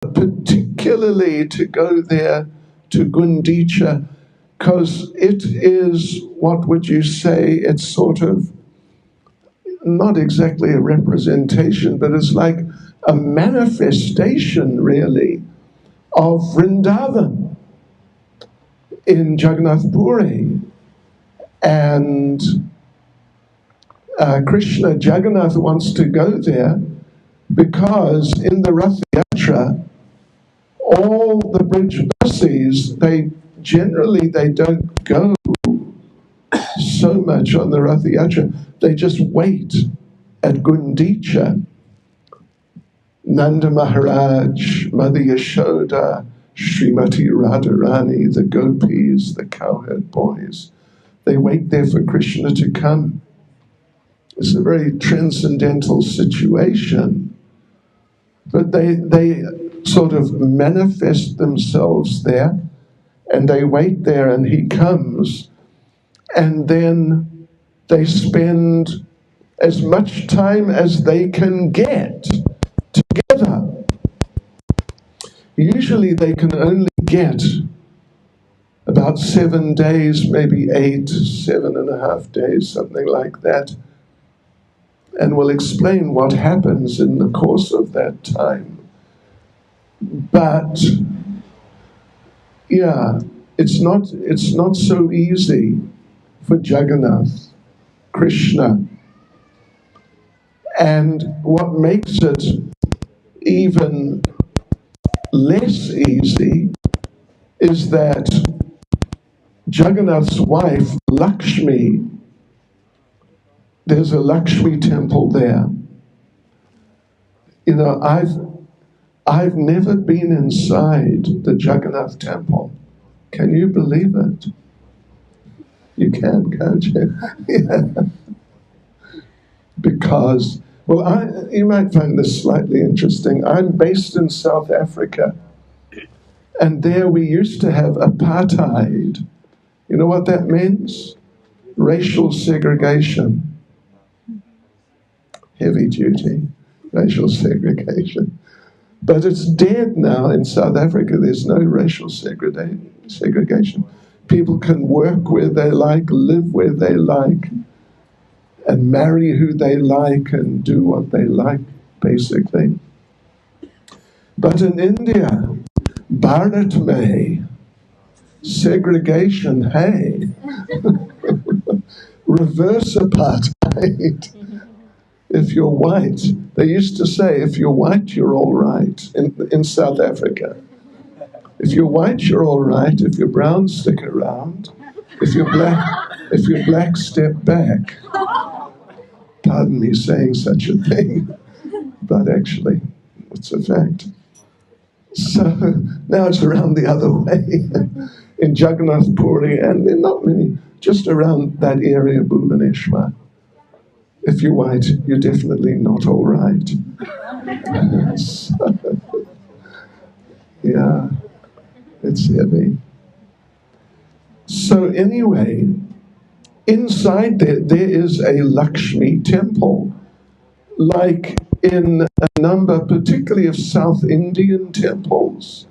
particularly to go there to Gundicha, because it is, what would you say, it's sort of not exactly a representation, but it's like a manifestation, really, of Vrindavan in Jagannath Puri. And Krishna, Jagannatha, wants to go there because in the Rath Yatra, all the Brijvasis, they don't go so much on the Rath Yatra. They just wait at Gundicha. Nanda Maharaj, Mother Yashoda, Srimati Radharani, the gopis, the cowherd boys, they wait there for Krishna to come. It's a very transcendental situation. But they sort of manifest themselves there, and they wait there, and he comes, and then they spend as much time as they can get together. Usually they can only get about 7 days, maybe 8, 7.5 days, something like that. And we'll explain what happens in the course of that time. But yeah, it's not so easy for Jagannath, Krishna. And what makes it even less easy is that Jagannath's wife, Lakshmi, there's a Lakshmi temple there. You know, I've never been inside the Jagannath temple. Can you believe it? You can, can't you? Yeah. Because, well, you might find this slightly interesting. I'm based in South Africa, and there we used to have apartheid. You know what that means? Racial segregation. Heavy duty, racial segregation. But it's dead now in South Africa. There's no racial segregation. People can work where they like, live where they like, and marry who they like and do what they like, basically. But in India, Bharat mein, segregation, hey, reverse apartheid. If you're white, they used to say, if you're white, you're all right in South Africa. If you're white, you're all right. If you're brown, stick around. If you're black, step back. Pardon me saying such a thing, but actually, it's a fact. So now it's around the other way in Jagannath Puri, and in not many, just around that area, Bhubaneswar. If you're white, you're definitely not all right. So, yeah, it's heavy. So anyway, inside there is a Lakshmi temple, like in a number, particularly of South Indian temples.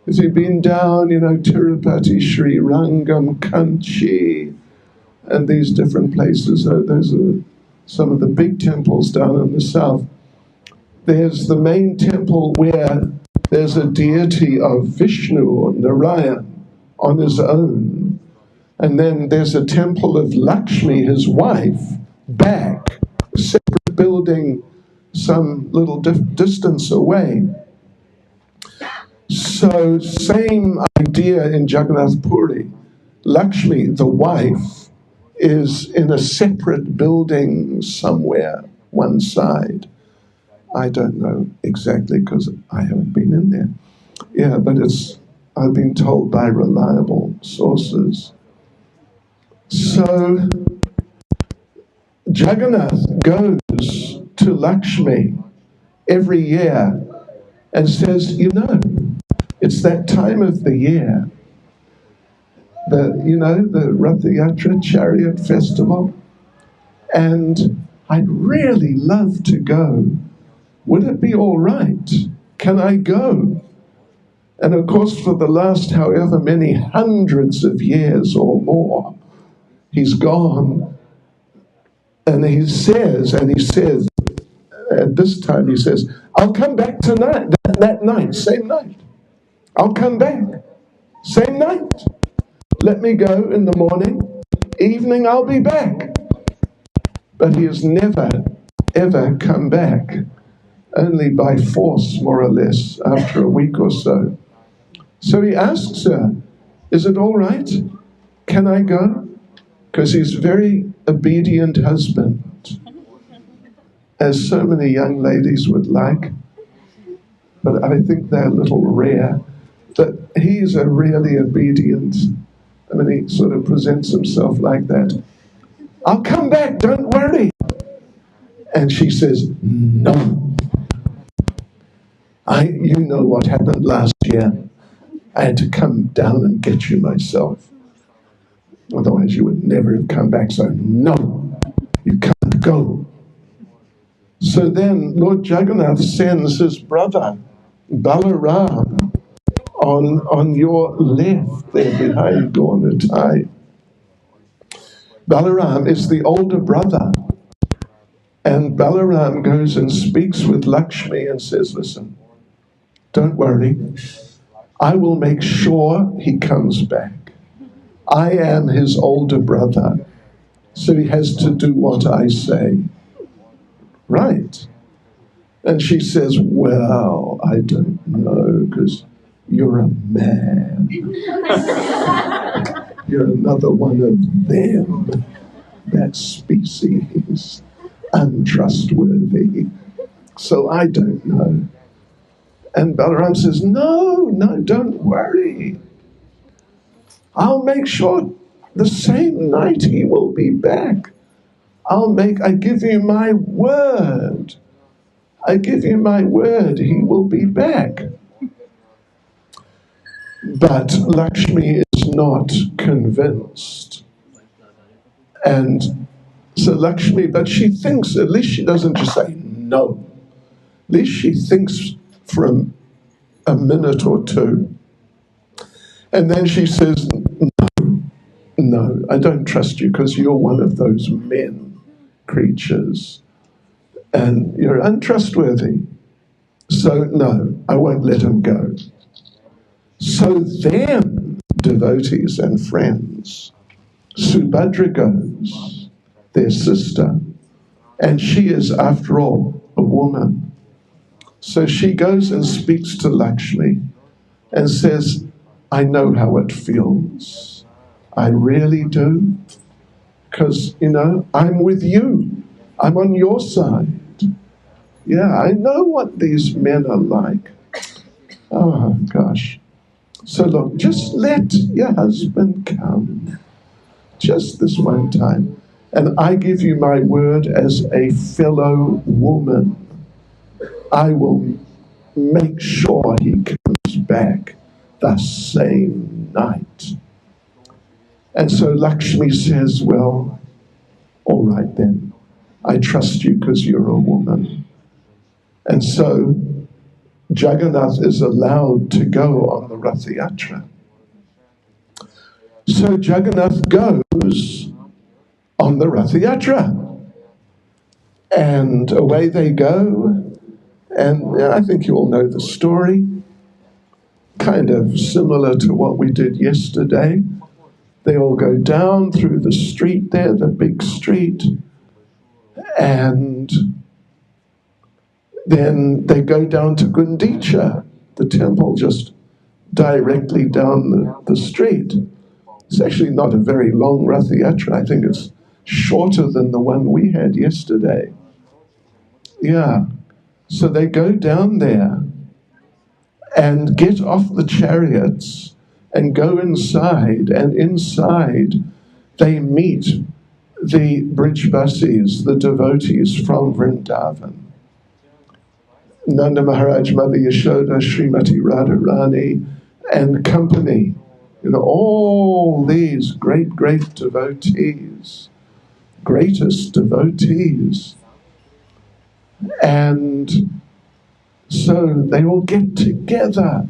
If you've been down, Tirupati, Sri Rangam, Kanchi, and these different places, those are some of the big temples down in the south. There's the main temple where there's a deity of Vishnu or Narayan on his own. And then there's a temple of Lakshmi, his wife, back, a separate building some little distance away. So same idea in Jagannath Puri. Lakshmi, the wife, is in a separate building somewhere, one side. I don't know exactly because I haven't been in there. Yeah, but I've been told by reliable sources. So Jagannath goes to Lakshmi every year and says, it's that time of the year. The Rath Yatra chariot festival, and I'd really love to go. Would it be all right? Can I go? And of course, for the last however many hundreds of years or more, he's gone. And he says, at this time, he says, I'll come back tonight, that night, same night. I'll come back, same night. Let me go in the morning, evening I'll be back. But he has never, ever come back, only by force, more or less, after a week or so. So he asks her, is it all right? Can I go? Because he's a very obedient husband, as so many young ladies would like. But I think they're a little rare. But he's a really obedient, he sort of presents himself like that. I'll come back, don't worry. And she says, no. You know what happened last year. I had to come down and get you myself. Otherwise you would never have come back. So no, you can't go. So then Lord Jagannatha sends his brother, Balaram, on your left there behind Gauratai. Balaram is the older brother. And Balaram goes and speaks with Lakshmi and says, listen, don't worry. I will make sure he comes back. I am his older brother, so he has to do what I say. Right. And she says, well, I don't know, because you're a man. You're another one of them, that species, untrustworthy. So I don't know. And Balaram says, no, don't worry. I'll make sure the same night he will be back. I give you my word. I give you my word, he will be back. But Lakshmi is not convinced. And so Lakshmi, but she thinks, at least she doesn't just say no. At least she thinks for a minute or two. And then she says, no, I don't trust you because you're one of those men creatures and you're untrustworthy. So no, I won't let him go. So then, devotees and friends, Subhadra goes, their sister, and she is, after all, a woman. So she goes and speaks to Lakshmi and says, I know how it feels. I really do. Because, I'm with you. I'm on your side. Yeah, I know what these men are like. Oh, gosh. So look, just let your husband come. Just this one time. And I give you my word as a fellow woman. I will make sure he comes back the same night. And so Lakshmi says, well, all right then. I trust you because you're a woman. And so Jagannath is allowed to go on the Rath Yatra. So Jagannath goes on the Rath Yatra. And away they go. And I think you all know the story. Kind of similar to what we did yesterday. They all go down through the street there, the big street. And then they go down to Gundicha, the temple just directly down the street. It's actually not a very long Rath Yatra. I think it's shorter than the one we had yesterday. Yeah. So they go down there and get off the chariots and go inside. And inside they meet the Brijbasis, the devotees from Vrindavan. Nanda Maharaj, Mother Yashoda, Srimati Radharani, and company. All these great devotees, greatest devotees. And so they all get together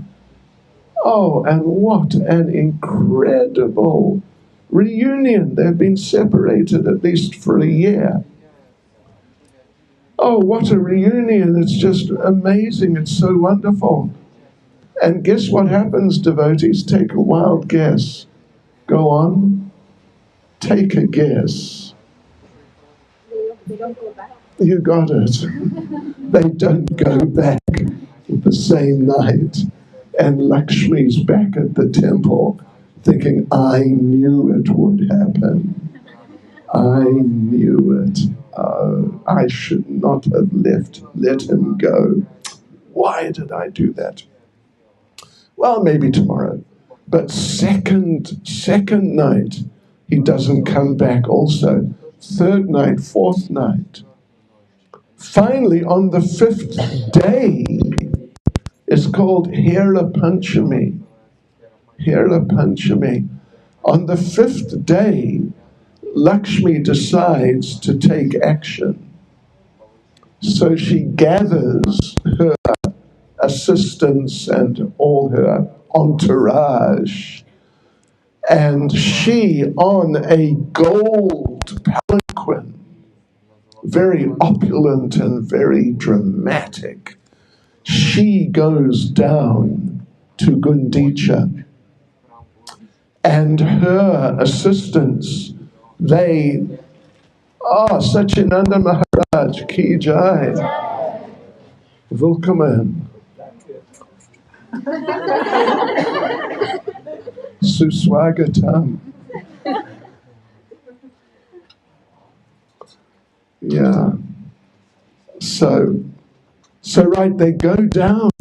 Oh, and what an incredible reunion. They've been separated at least for a year. Oh, what a reunion. It's just amazing. It's so wonderful. And guess what happens, devotees? Take a wild guess. Go on. Take a guess. They don't go back. You got it. They don't go back the same night. And Lakshmi's back at the temple thinking, I knew it would happen. I knew it. I should not have let him go. Why did I do that? Well, maybe tomorrow. But second night, he doesn't come back also. Third night, fourth night. Finally, on the fifth day, it's called Hera Panchami. Hera Panchami. On the fifth day, Lakshmi decides to take action. So she gathers her assistants and all her entourage, and she, on a gold palanquin, very opulent and very dramatic, she goes down to Gundicha, and her assistants, they, Sachinanda Maharaj, Ki Jai, Welcome. Suswagatam. Yeah. So right, they go down.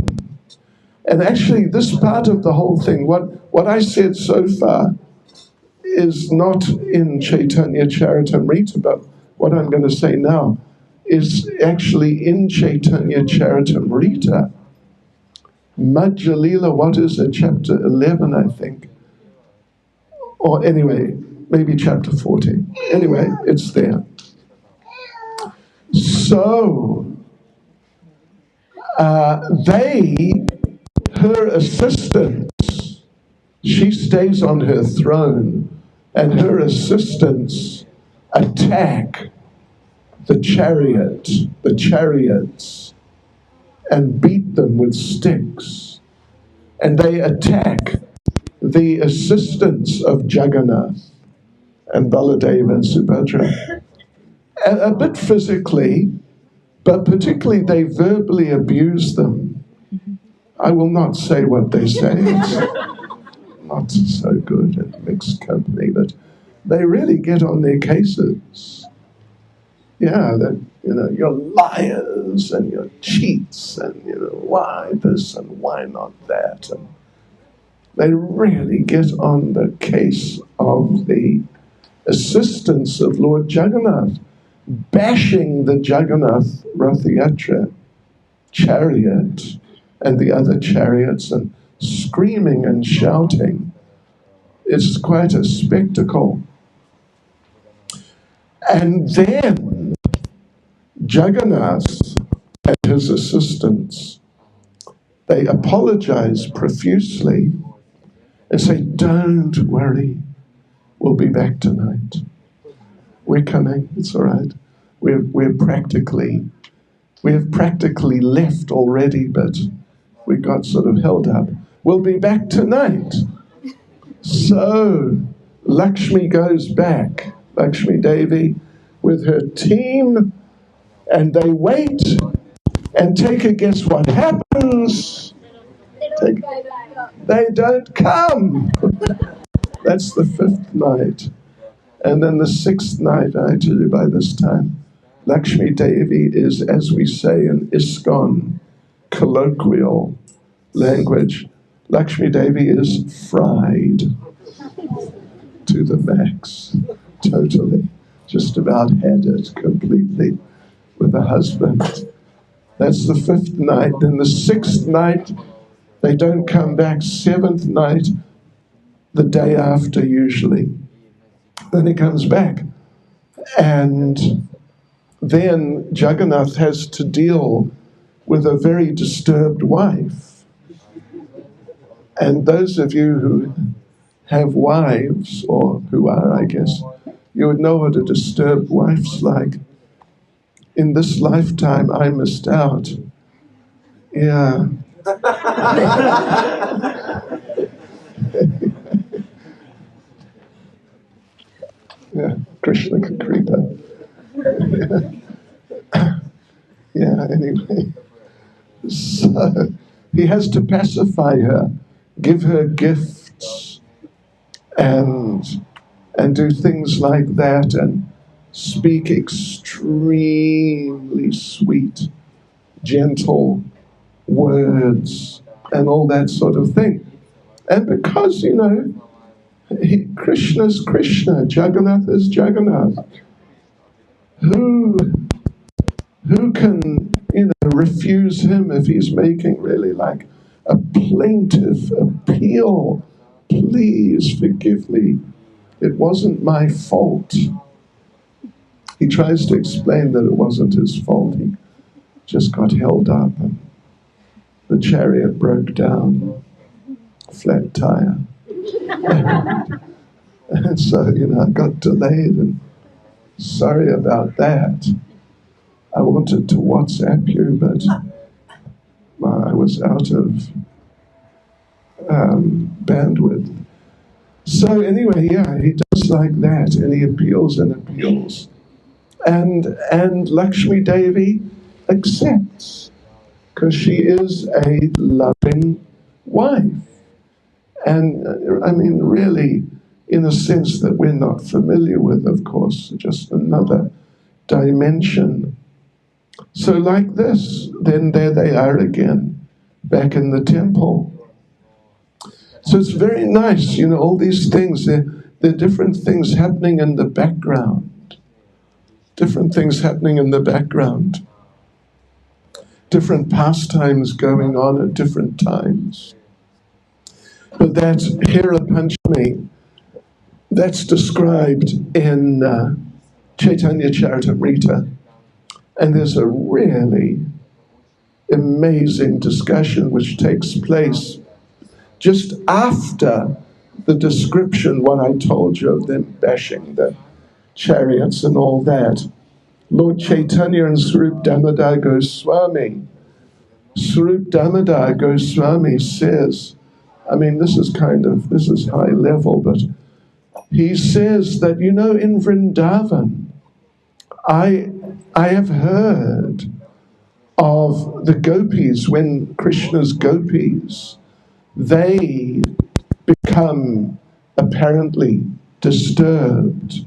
And actually, this part of the whole thing, what I said so far, is not in Chaitanya Charitamrita, but what I'm going to say now is actually in Chaitanya Charitamrita. Madhya Lila, what is it? Chapter 11, I think. Or anyway, maybe chapter 14. Anyway, it's there. So, her assistants, she stays on her throne, and her assistants attack the chariots, and beat them with sticks. And they attack the assistants of Jagannatha and Baladeva and Subhadra. A bit physically, but particularly they verbally abuse them. I will not say what they say. It's not so good in mixed company, but they really get on their cases. Yeah, that, you're liars and you're cheats and, why this and why not that. And they really get on the case of the assistants of Lord Jagannath, bashing the Jagannath Rathayatra chariot and the other chariots and screaming and shouting. It's quite a spectacle. And then Jagannath and his assistants, they apologize profusely and say, don't worry, we'll be back tonight. We're coming, it's all right. We have practically left already, but we got sort of held up. We'll be back tonight. So Lakshmi goes back, Lakshmi Devi, with her team, and they wait, and take a guess what happens. They don't come. That's the fifth night. And then the sixth night, I tell you, by this time, Lakshmi Devi is, as we say in ISKCON colloquial language, Lakshmi Devi is fried to the max, totally. Just about had it completely with the husband. That's the fifth night. Then the sixth night, they don't come back. Seventh night, the day after usually. Then he comes back. And then Jagannath has to deal with a very disturbed wife. And those of you who have wives, or who are, I guess, you would know what a disturbed wife's like. In this lifetime, I missed out. Yeah. Yeah, Krishna Kripa. Yeah, anyway. So he has to pacify her, give her gifts, and do things like that, and speak extremely sweet, gentle words, and all that sort of thing. And because, Krishna's Krishna, Jagannatha's Jagannatha, who can, refuse him if he's making really like a plaintive appeal? Please forgive me. It wasn't my fault. He tries to explain that it wasn't his fault. He just got held up and the chariot broke down, flat tire. And so, I got delayed, and sorry about that. I wanted to WhatsApp you, but I was out of bandwidth. So anyway, yeah, he does like that, and he appeals and appeals. And Lakshmi Devi accepts, because she is a loving wife. And really, in a sense that we're not familiar with, of course, just another dimension. So like this, then there they are again, back in the temple. So it's very nice, all these things, there are different things happening in the background. Different things happening in the background. Different pastimes going on at different times. But that's Hera Panchami. That's described in Chaitanya Charitamrita. And there's a really amazing discussion which takes place just after the description, what I told you of them bashing the chariots and all that. Lord Chaitanya and Swarup Damodar Goswami. Swarup Damodar Goswami says, this is high level, but he says that, in Vrindavan, I have heard of the gopis, when Krishna's gopis, they become apparently disturbed.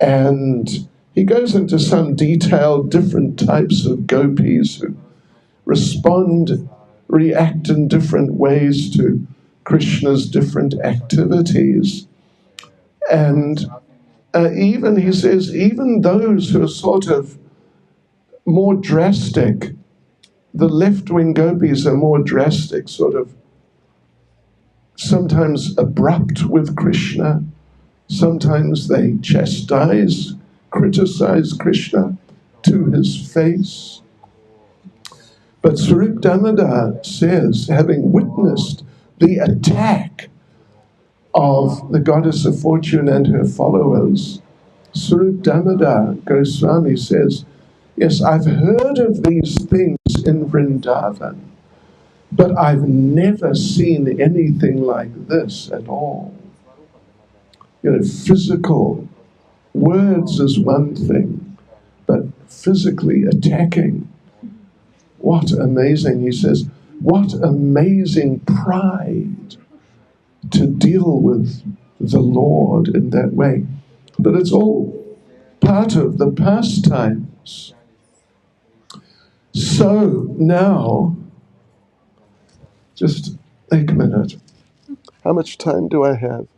And he goes into some detail, different types of gopis who react in different ways to Krishna's different activities. And even, he says, even those who are sort of more drastic, the left-wing gopis are more drastic, sort of sometimes abrupt with Krishna, sometimes they chastise, criticize Krishna to his face. But Swarup Damodar says, having witnessed the attack of the goddess of fortune and her followers, Swarup Damodar Goswami says, yes, I've heard of these things in Vrindavan, but I've never seen anything like this at all. Physical words is one thing, but physically attacking. What amazing, he says, what amazing pride to deal with the Lord in that way. But it's all part of the pastimes. So now, just a minute. How much time do I have?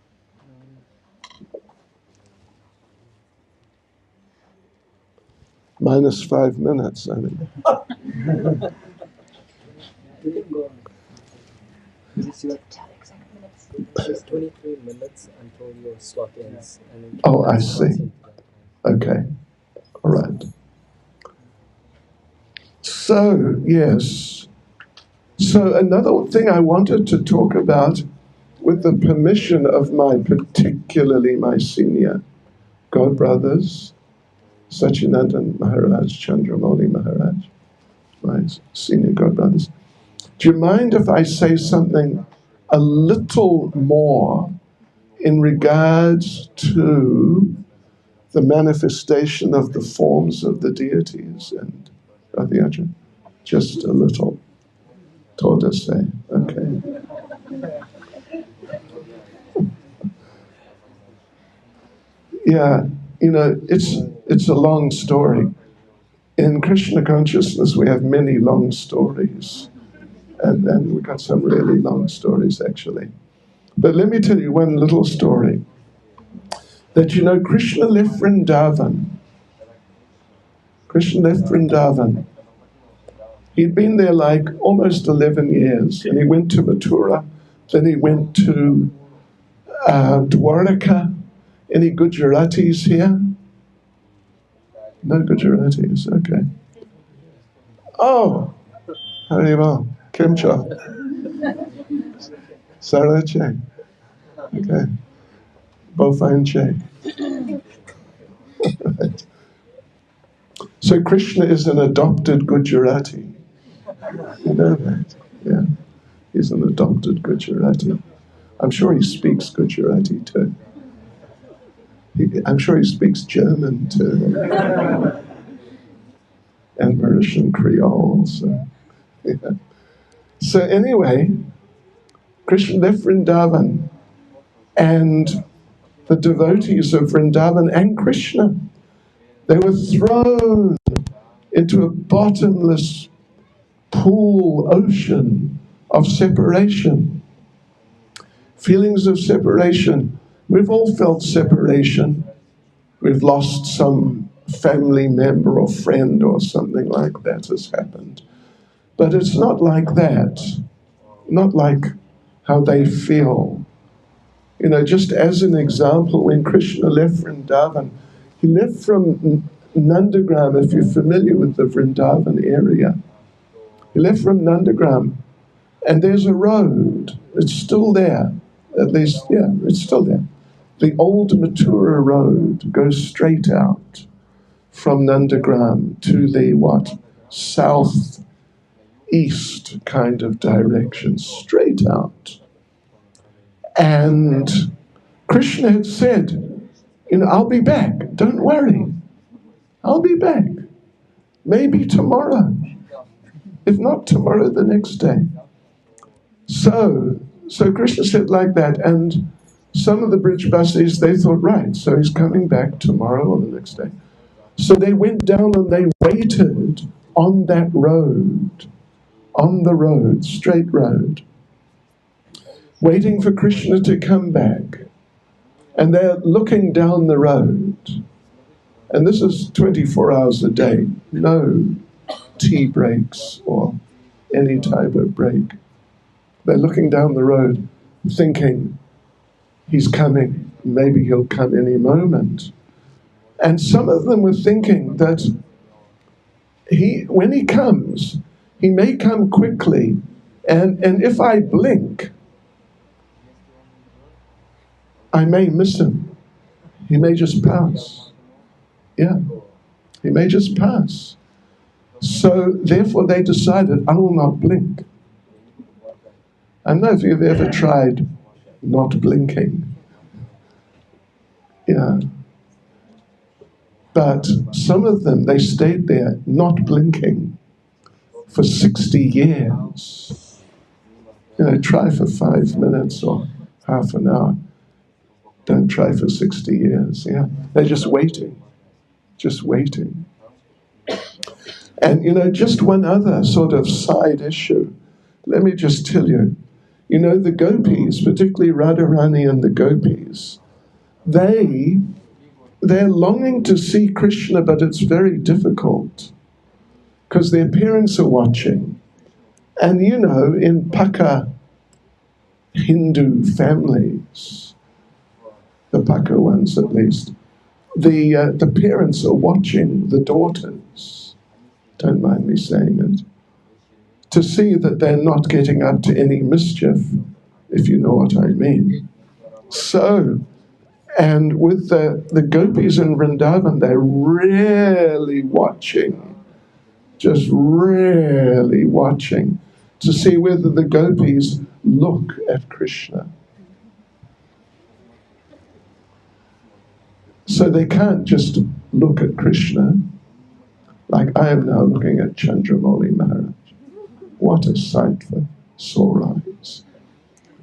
Minus 5 minutes, It's 23 minutes until your slot ends. Oh, I see. Okay. All right. So, yes. So another thing I wanted to talk about, with the permission of particularly my senior God brothers, Sachinandan Maharaj, Chandramauli Maharaj, my senior God brothers. Do you mind if I say something a little more in regards to the manifestation of the forms of the deities and Radhyaja? Just a little. Toda say, okay. Yeah, it's a long story. In Krishna consciousness, we have many long stories. And then we got some really long stories, actually. But let me tell you one little story. That Krishna left Vrindavan. He'd been there like almost 11 years. And he went to Mathura. Then he went to Dwaraka. Any Gujaratis here? No Gujaratis, okay. Oh, Harival, Kimcha. Sarache. Okay. Bofanche. Right. So Krishna is an adopted Gujarati. You know that? Yeah. He's an adopted Gujarati. I'm sure he speaks Gujarati too. I'm sure he speaks German too. And Mauritian Creole. So, yeah. So anyway, Krishna left Vrindavan, and the devotees of Vrindavan and Krishna, they were thrown into a bottomless pool, ocean of separation. Feelings of separation. We've all felt separation. We've lost some family member or friend or something like that has happened. But it's not like that. Not like how they feel. Just as an example, when Krishna left Vrindavan, he left from Nandagram, if you're familiar with the Vrindavan area. He left from Nandagram, and there's a road. It's still there. At least, yeah, it's still there. The old Mathura road goes straight out from Nandagram to the southeast kind of direction, straight out. And Krishna had said, I'll be back. Don't worry. I'll be back. Maybe tomorrow. If not tomorrow, the next day. So Krishna said like that, and some of the Brijbasis, they thought, right, so he's coming back tomorrow or the next day. So they went down and they waited on that road, on the road, straight road, waiting for Krishna to come back. And they're looking down the road. And this is 24 hours a day, no tea breaks or any type of break. They're looking down the road, thinking, he's coming, maybe he'll come any moment. And some of them were thinking that when he comes, he may come quickly, and if I blink, I may miss him. He may just pass. Yeah, he may just pass. So therefore they decided, I will not blink. I don't know if you've ever tried not blinking. Yeah. But some of them, they stayed there not blinking for 60 years. Try for 5 minutes or half an hour. Don't try for 60 years. Yeah. They're just waiting. Just waiting. And just one other sort of side issue. Let me just tell you. The gopis, particularly Radharani and the gopis, they're longing to see Krishna, but it's very difficult because their parents are watching. And in Paka Hindu families, the Paka ones at least, the parents are watching the daughters. Don't mind me saying it. to see that they're not getting up to any mischief, if you know what I mean. So, and with the gopis in Vrindavan, they're really watching, just really watching to see whether the gopis look at Krishna. So they can't just look at Krishna, like I am now looking at Chandramauli Maharaj. What a sight for sore eyes.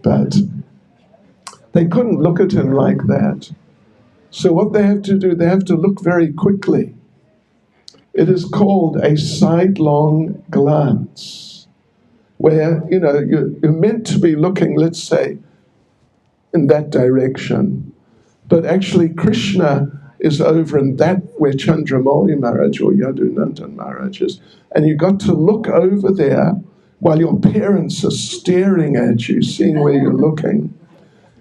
But they couldn't look at him like that. So what they have to do, they have to look very quickly. It is called a sidelong glance, where, you're meant to be looking, let's say, in that direction. But actually Krishna is over in that where Chandramauli Maharaj or Yadunandan Maharaj is. And you've got to look over there while your parents are staring at you, seeing where you're looking.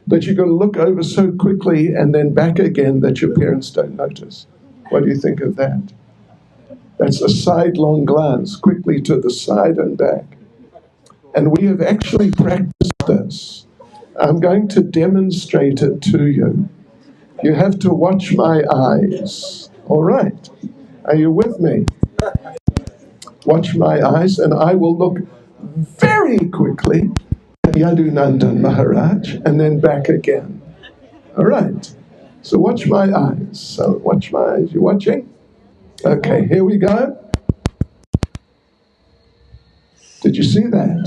But you've got to look over so quickly and then back again that your parents don't notice. What do you think of that? That's a sidelong glance, quickly to the side and back. And we have actually practiced this. I'm going to demonstrate it to you. You have to watch my eyes. All right. Are you with me? Watch my eyes, and I will look very quickly at Yadunandan Maharaj and then back again. All right. So watch my eyes. So watch my eyes. You watching? Okay, here we go. Did you see that?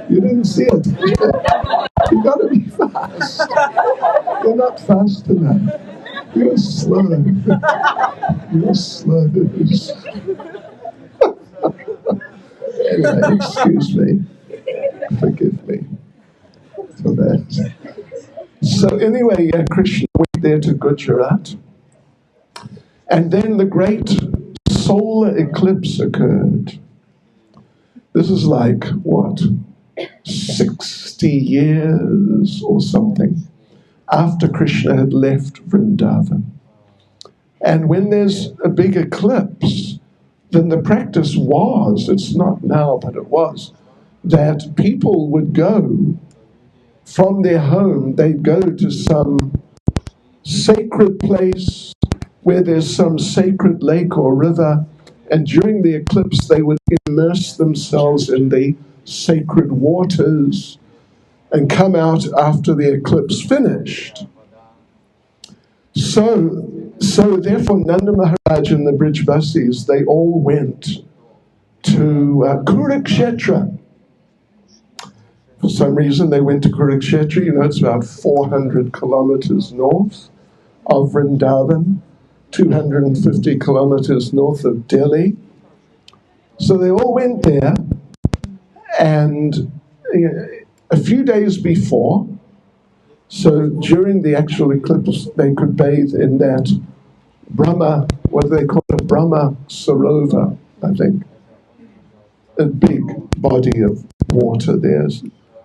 You didn't see it. You got to be fast. You're not fast enough. You're slow. You're slow. Anyway, excuse me. Forgive me for that. So anyway, Krishna went there to Gujarat. And then the great solar eclipse occurred. This is like, 60 years or something after Krishna had left Vrindavan. And when there's a big eclipse, then the practice was, it's not now, but it was, that people would go from their home, they'd go to some sacred place where there's some sacred lake or river, and during the eclipse they would immerse themselves in the sacred waters and come out after the eclipse finished. So therefore Nanda Maharaj and the Brijbasis, they all went to Kurukshetra. For some reason they went to Kurukshetra. It's about 400 kilometers north of Vrindavan, 250 kilometers north of Delhi. So they all went there, and a few days before, so during the actual eclipse, they could bathe in that Brahma, what do they call it? Brahma Sarovar, I think. A big body of water there,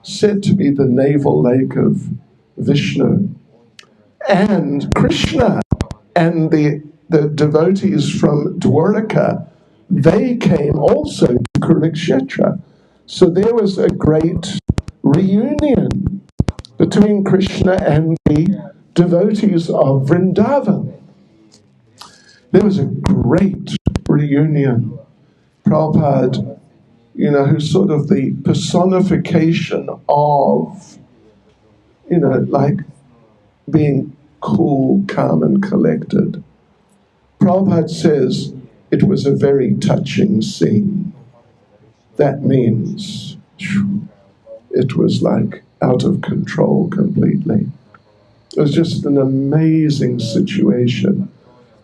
said to be the navel lake of Vishnu. And Krishna and the devotees from Dwaraka, they came also to Kurukshetra. So there was a great reunion between Krishna and the devotees of Vrindavan. There was a great reunion. Prabhupada, who's sort of the personification of, like being cool, calm, and collected. Prabhupada says it was a very touching scene. That means it was like out of control completely. It was just an amazing situation.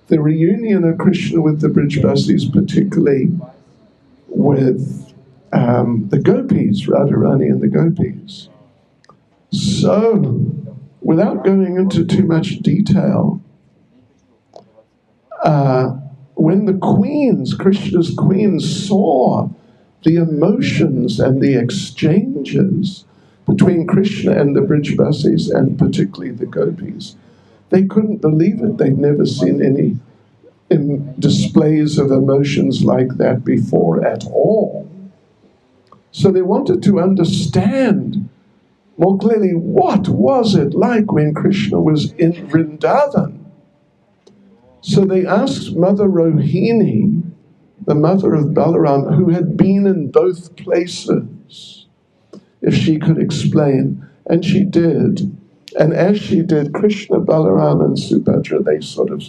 The reunion of Krishna with the Brijbasis, particularly with the gopis, Radharani and the gopis. So, without going into too much detail, when the queens, Krishna's queens, saw the emotions and the exchanges between Krishna and the Brijbasis, and particularly the gopis, they couldn't believe it. They'd never seen in displays of emotions like that before at all. So they wanted to understand more clearly, what was it like when Krishna was in Vrindavan? So they asked Mother Rohini, the mother of Balaram, who had been in both places, if she could explain. And she did. And as she did, Krishna, Balaram, and Subhadra, they sort of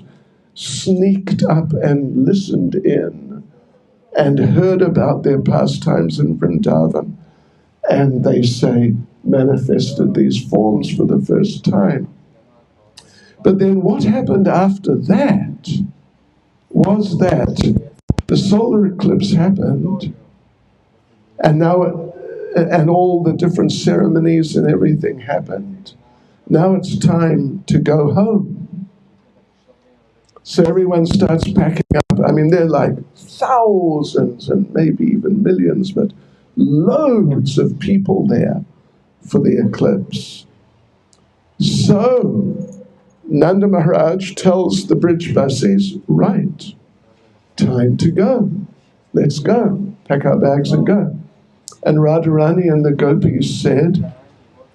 sneaked up and listened in and heard about their pastimes in Vrindavan. And they say, manifested these forms for the first time. But then what happened after that was that the solar eclipse happened, and now, and all the different ceremonies and everything happened. Now it's time to go home. So everyone starts packing up. I mean, there are like thousands and maybe even millions, but loads of people there for the eclipse. So Nanda Maharaj tells the Brijbasis, right, time to go. Let's go. Pack our bags and go. And Radharani and the gopis said,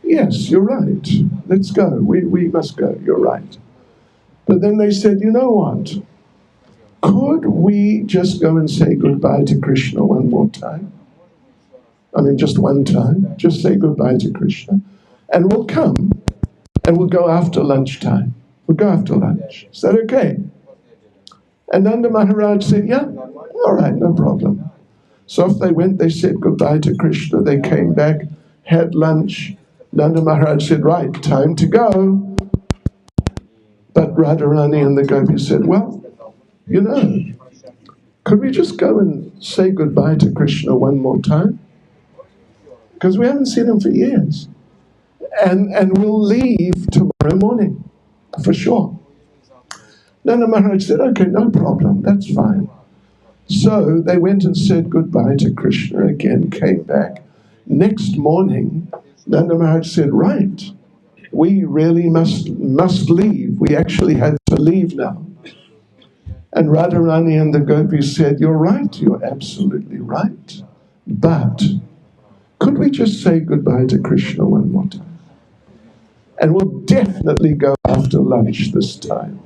yes, you're right. Let's go. We must go. You're right. But then they said, you know what? Could we just go and say goodbye to Krishna one more time? I mean, just one time. Just say goodbye to Krishna. And we'll come. And we'll go after lunchtime. We'll go after lunch. Is that okay? And Nanda Maharaj said, yeah, all right, no problem. So off they went, they said goodbye to Krishna. They came back, had lunch. Nanda Maharaj said, right, time to go. But Radharani and the gopis said, well, you know, could we just go and say goodbye to Krishna one more time? Because we haven't seen him for years. And we'll leave tomorrow morning, for sure. Nanda Maharaj said, okay, no problem, that's fine. So they went and said goodbye to Krishna again, came back. Next morning, Nanda Maharaj said, right, we really must leave. We actually had to leave now. And Radharani and the gopis said, you're right, you're absolutely right. But could we just say goodbye to Krishna one more time? And we'll definitely go after lunch this time.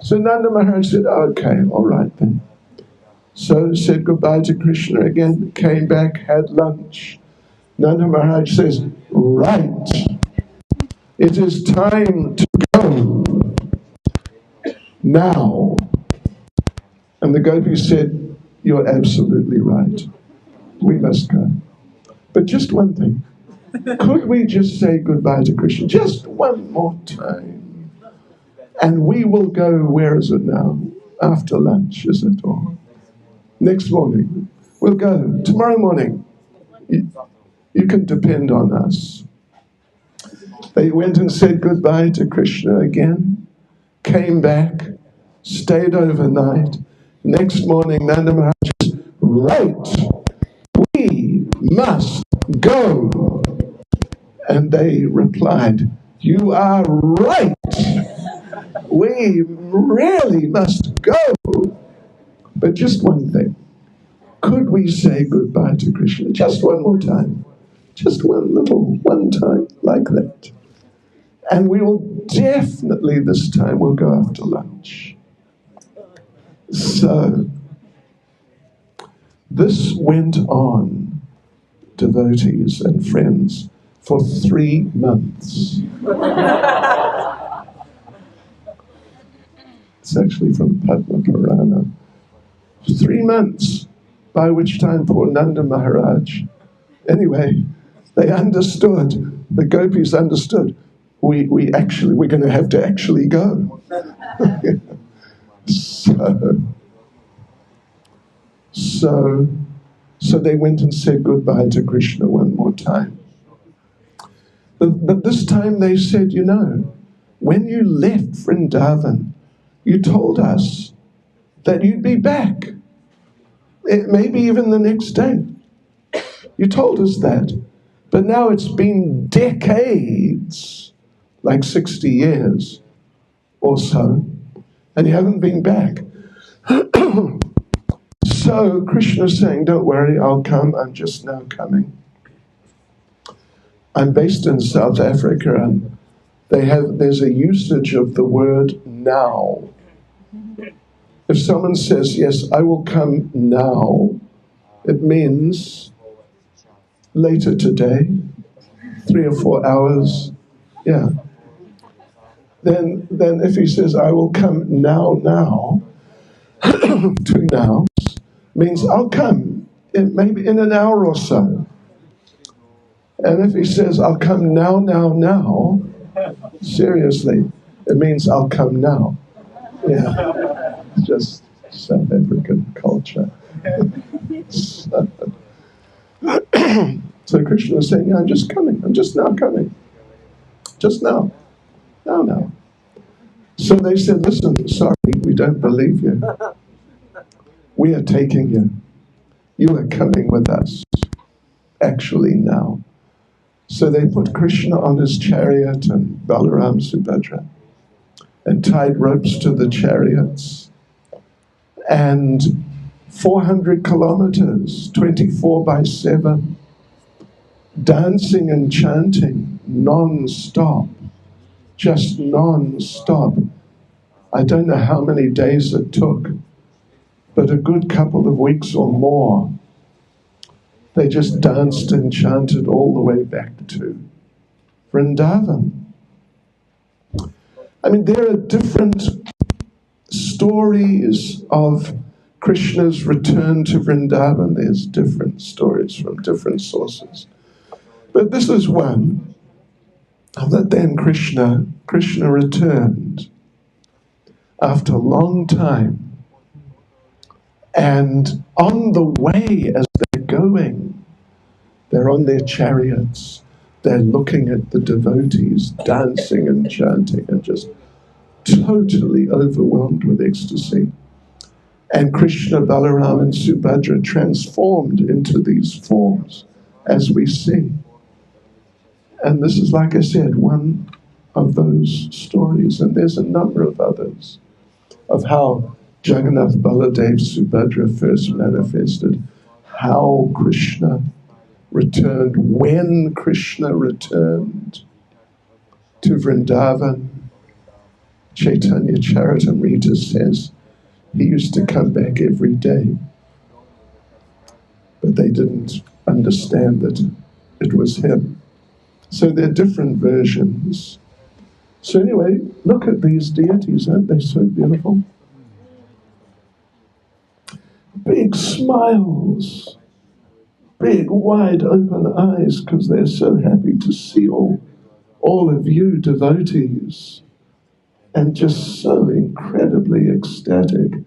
So Nanda Maharaj said, okay, all right then. So said goodbye to Krishna again, came back, had lunch. Nanda Maharaj says, right, it is time to go now. And the gopis said, you're absolutely right. We must go. But just one thing. Could we just say goodbye to Krishna just one more time? And we will go, where is it now? After lunch, is it? Or next morning. We'll go. Tomorrow morning. You can depend on us. They went and said goodbye to Krishna again, came back, stayed overnight. Next morning, Nanda Maharaj said, right, we must go. And they replied, you are right. We really must go. But just one thing. Could we say goodbye to Krishna just one more time? Just one time like that. And we will definitely this time we'll go after lunch. So this went on, devotees and friends, for 3 months. It's actually from Padma Purana. 3 months, by which time poor Nanda Maharaj, anyway, they understood, the gopis understood, we're going to have to actually go. So they went and said goodbye to Krishna one more time. But this time they said, you know, when you left Vrindavan, you told us that you'd be back. Maybe even the next day. You told us that. But now it's been decades, like 60 years or so, and you haven't been back. So Krishna's saying, don't worry, I'll come, I'm just now coming. I'm based in South Africa, and there's a usage of the word now. If someone says, yes, I will come now, it means later today, 3 or 4 hours, yeah. Then if he says, I will come now, 2 nows, means I'll come maybe in an hour or so. And if he says, I'll come now, seriously, it means I'll come now. Yeah, it's just South African culture. So Krishna is saying, yeah, I'm just coming. I'm just now coming. Just now. Now. So they said, listen, sorry, we don't believe you. We are taking you. You are coming with us. Actually now. So they put Krishna on his chariot and Balaram, Subhadra, and tied ropes to the chariots. And 400 kilometers, 24/7, dancing and chanting non-stop, just non-stop. I don't know how many days it took, but a good couple of weeks or more. They just danced and chanted all the way back to Vrindavan. I mean, there are different stories of Krishna's return to Vrindavan. There's different stories from different sources. But this is one, that then Krishna returned after a long time. And on the way, as they're going, they're on their chariots, they're looking at the devotees dancing and chanting and just totally overwhelmed with ecstasy. And Krishna, Balaram, and Subhadra transformed into these forms, as we see. And this is, like I said, one of those stories. And there's a number of others of how Jagannatha, Baladev, Subhadra first manifested, how Krishna returned, when Krishna returned to Vrindavan. Chaitanya Charitamrita says he used to come back every day, but they didn't understand that it was him. So there are different versions. So anyway, look at these deities, aren't they so beautiful? Big smiles, big wide open eyes, because they're so happy to see all of you devotees, and just so incredibly ecstatic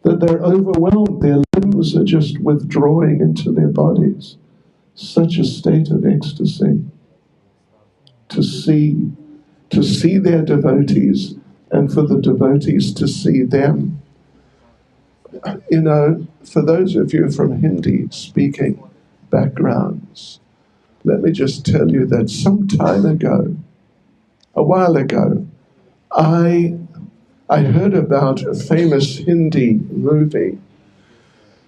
that they're overwhelmed. Their limbs are just withdrawing into their bodies. Such a state of ecstasy to see their devotees, and for the devotees to see them. You know, for those of you from Hindi-speaking backgrounds, let me just tell you that some time ago, a while ago, I heard about a famous Hindi movie,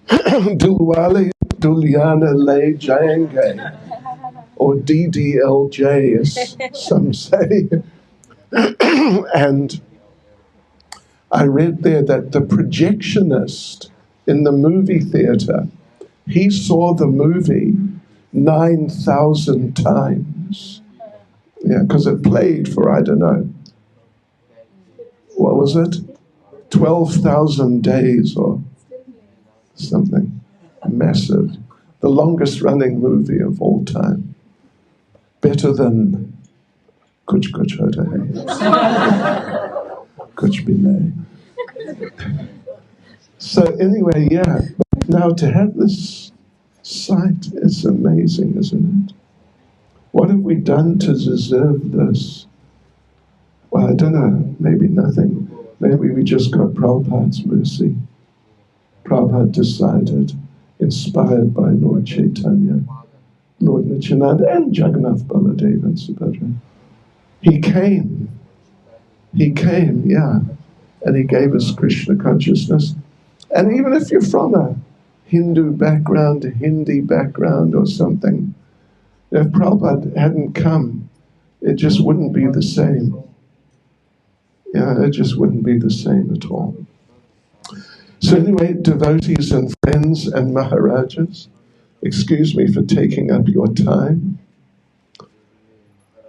Dulwale Dulyana Le Jayenge, or DDLJ, as some say. And I read there that the projectionist in the movie theater, he saw the movie 9,000 times. Yeah, because it played for, I don't know, what was it? 12,000 days or something. Massive. The longest running movie of all time. Better than Kuch Kuch Hota Hai. Kuch Bhi Nahi. So anyway, yeah. But now to have this sight is amazing, isn't it? What have we done to deserve this? Well, I don't know. Maybe nothing. Maybe we just got Prabhupada's mercy. Prabhupada decided, inspired by Lord Chaitanya, Lord Nityananda, and Jagannatha, Baladev, and Subhadra. He came, yeah. and he gave us Krishna consciousness. And even if you're from a Hindu background, a Hindi background or something, if Prabhupada hadn't come, it just wouldn't be the same. Yeah, it just wouldn't be the same at all. So anyway, devotees and friends and Maharajas, excuse me for taking up your time.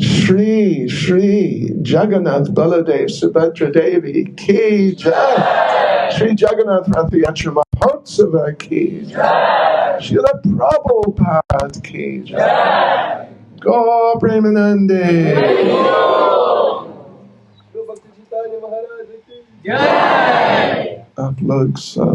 Shri Jagannath Baladev Subhadra Devi Ki Jai. Shri Jagannath Rathayatra Mahotsava Ki Jai. Srila Prabhupada Ki Jai. Go Premanande. आप लोग सब